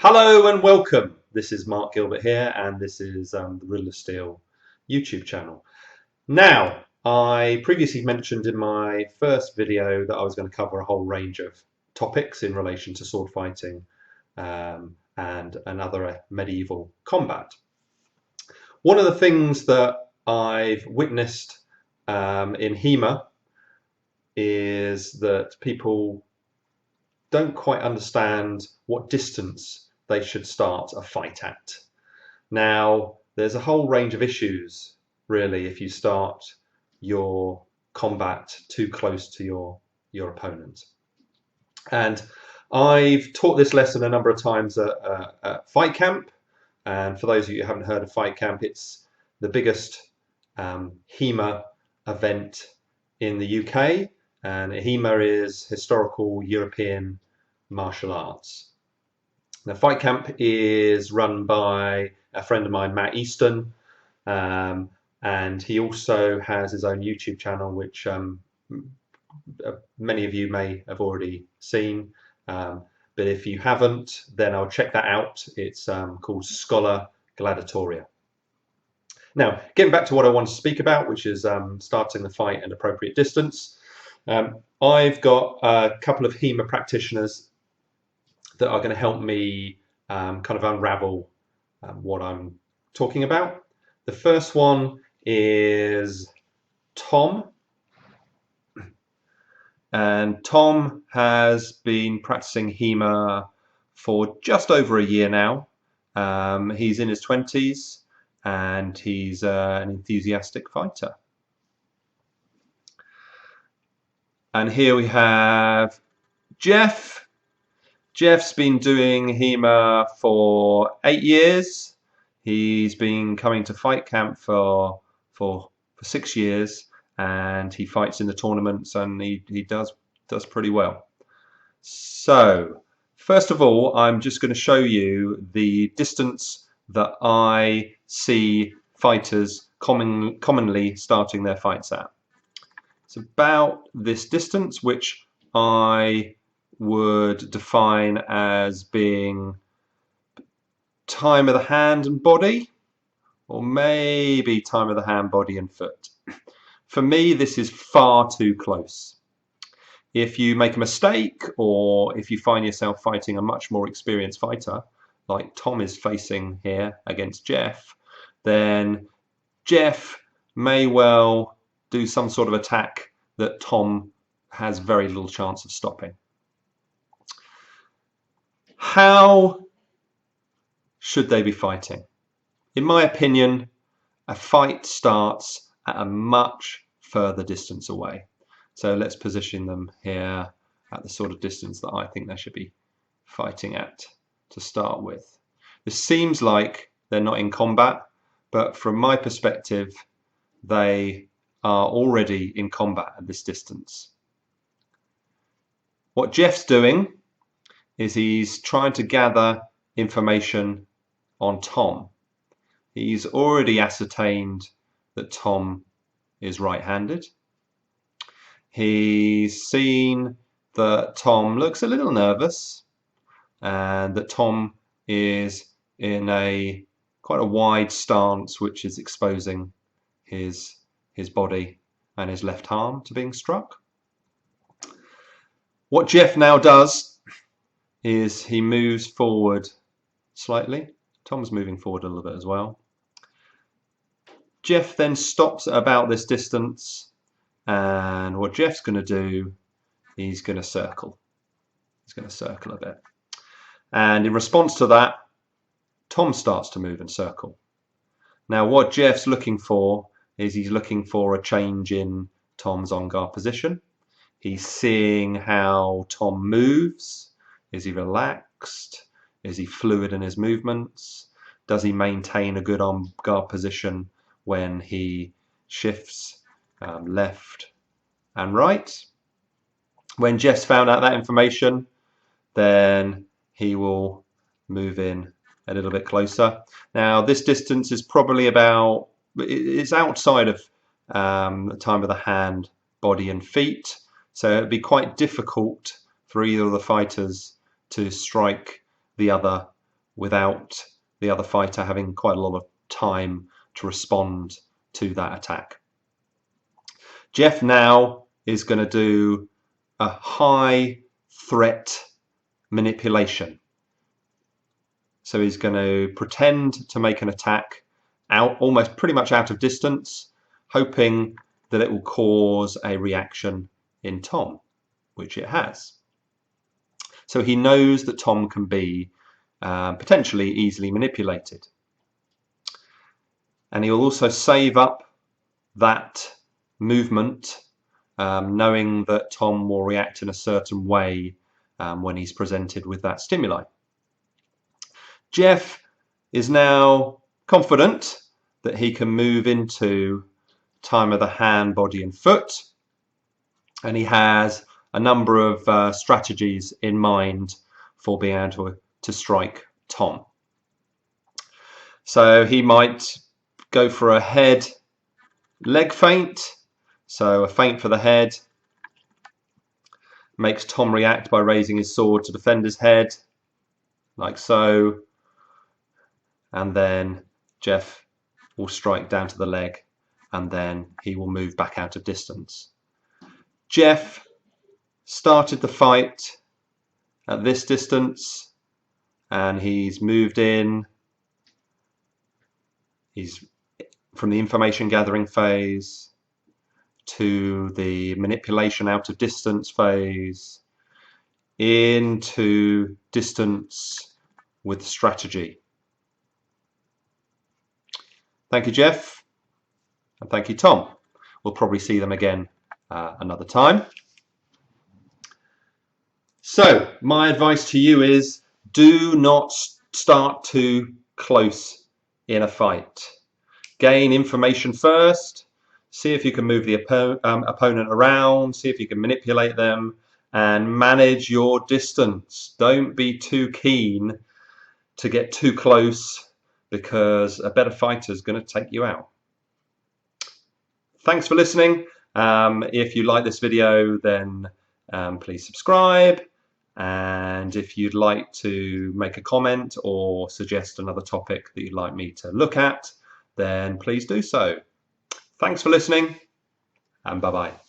Hello and welcome. This is Mark Gilbert here, and this is the Riddle of Steel YouTube channel. Now, I previously mentioned in my first video that I was going to cover a whole range of topics in relation to sword fighting and other medieval combat. One of the things that I've witnessed in HEMA is that people don't quite understand what distance they should start a fight at. Now, there's a whole range of issues, really, if you start your combat too close to your opponent. And I've taught this lesson a number of times at Fight Camp. And for those of you who haven't heard of Fight Camp, it's the biggest HEMA event in the UK. And HEMA is Historical European Martial Arts. Now, Fight Camp is run by a friend of mine, Matt Easton, and he also has his own YouTube channel, which many of you may have already seen. But if you haven't, then I'll check that out. It's called Scholar Gladiatoria. Now, getting back to what I want to speak about, which is starting the fight at appropriate distance. I've got a couple of HEMA practitioners that are going to help me kind of unravel what I'm talking about. The first one is Tom. And Tom has been practicing HEMA for just over a year now. He's in his 20s and he's an enthusiastic fighter. And here we have Geoff. Geoff's been doing HEMA for 8 years. He's been coming to Fight Camp for 6 years, and he fights in the tournaments, and he does pretty well. So first of all, I'm just going to show you the distance that I see fighters commonly starting their fights at. It's about this distance, which I would define as being time of the hand and body, or maybe time of the hand, body and foot. For me, this is far too close. If you make a mistake, or if you find yourself fighting a much more experienced fighter, like Tom is facing here against Geoff, then Geoff may well do some sort of attack that Tom has very little chance of stopping. How should they be fighting? In my opinion, a fight starts at a much further distance away. So let's position them here at the sort of distance that I think they should be fighting at to start with. This seems like they're not in combat, but from my perspective, they are already in combat at this distance. What Geoff's doing is he's trying to gather information on Tom. He's already ascertained that Tom is right-handed. He's seen that Tom looks a little nervous and that Tom is in quite a wide stance, which is exposing his body and his left arm to being struck. What Geoff now does is he moves forward slightly. Tom's moving forward a little bit as well. Geoff then stops at about this distance, and what Geoff's going to do, he's going to circle. He's going to circle a bit. And in response to that, Tom starts to move and circle. Now what Geoff's looking for is he's looking for a change in Tom's on-guard position. He's seeing how Tom moves. Is he relaxed? Is he fluid in his movements? Does he maintain a good on-guard position when he shifts left and right? When Geoff's found out that information, then he will move in a little bit closer. Now this distance is probably about, it's outside of the time of the hand, body and feet, so it'd be quite difficult for either of the fighters to strike the other without the other fighter having quite a lot of time to respond to that attack. Geoff now is going to do a high threat manipulation. So he's going to pretend to make an attack out, almost pretty much out of distance, hoping that it will cause a reaction in Tom, which it has. So he knows that Tom can be potentially easily manipulated. And he'll also save up that movement, knowing that Tom will react in a certain way when he's presented with that stimuli. Geoff is now confident that he can move into time of the hand, body and foot, and he has a number of strategies in mind for being able to strike Tom. So he might go for a head leg feint, so a feint for the head, makes Tom react by raising his sword to defend his head, like so, and then Geoff will strike down to the leg, and then he will move back out of distance. Geoff started the fight at this distance, and he's moved in. He's from the information gathering phase to the manipulation out of distance phase into distance with strategy. Thank you, Geoff, and thank you, Tom. We'll probably see them again another time. So my advice to you is, do not start too close in a fight. Gain information first, see if you can move the opponent around, see if you can manipulate them, and manage your distance. Don't be too keen to get too close, because a better fighter is going to take you out. Thanks for listening. If you like this video, then please subscribe. And if you'd like to make a comment or suggest another topic that you'd like me to look at, then please do so. Thanks for listening, and bye-bye.